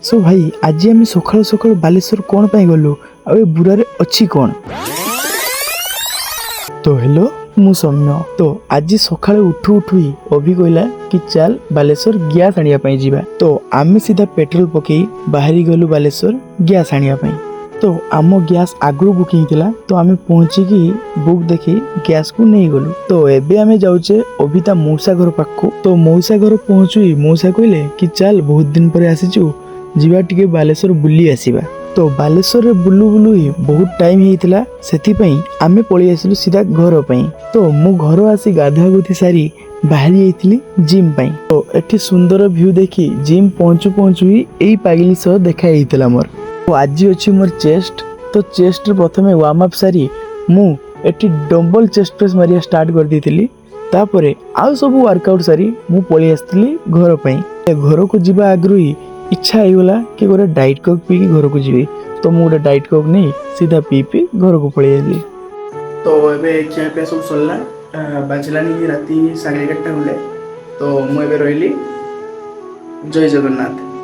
सो भाई आज आम सकाल सकाल बालेश्वर कौन पाई गलु आ बुरारे अच्छी कौन तो हेलो मु सौम्य। तो आज सकाଳେ उठू उठू ही अभि कहला कि चल बालेश्वर गैस आनिया जीवा। तो आम सीधा पेट्रोल पकई बाहरी गलु बालेश्वर गैस आनिया। तो आम गैस आगु बुकिंग थिला तो आम पहुँचिकी बुक देखी गैस को नहीं गलु। तो एबे आम जाऊे अभिता मौसा घर पाखु। तो मौसा घर पहुँचु मौसा कहले कि चल बहुत दिन पर आसीचु जीवा टिके बालेश्वर बुली आसीबा। तो बालेश्वर रे बुलु बुलु ही बहुत टाइम हेतिला सेथिपई आमे पळी आसिलु सीधा घर पई। तो मु घर आसी गाधा गुथी सारी बाहरी आइथिली जिम पई। तो एठी सुंदर व्यू देखी जिम पहुँचु पहुँचु ही एई पागली सह देखा हेतिला मोर। तो आज अछि मोर चेस्ट। तो चेस्ट रे प्रथमे वार्म अप सारी मु एठी double chest press Maria start कर दिथिली। तापरे आउ सब वर्कआउट सारी मु पळी आस्थिली घर पई। घर को जिबा आगरु ही इच्छा होगला कि गोटे डाइट कोक पी घर को जी। तो मुझे गोटे डाइट कोक नहीं सीधा पी घर को पलि आइली। तो ये खिया पिया सब सरला बाजिलानी राति 11:30 होले। तो मुझे रही जय जगन्नाथ।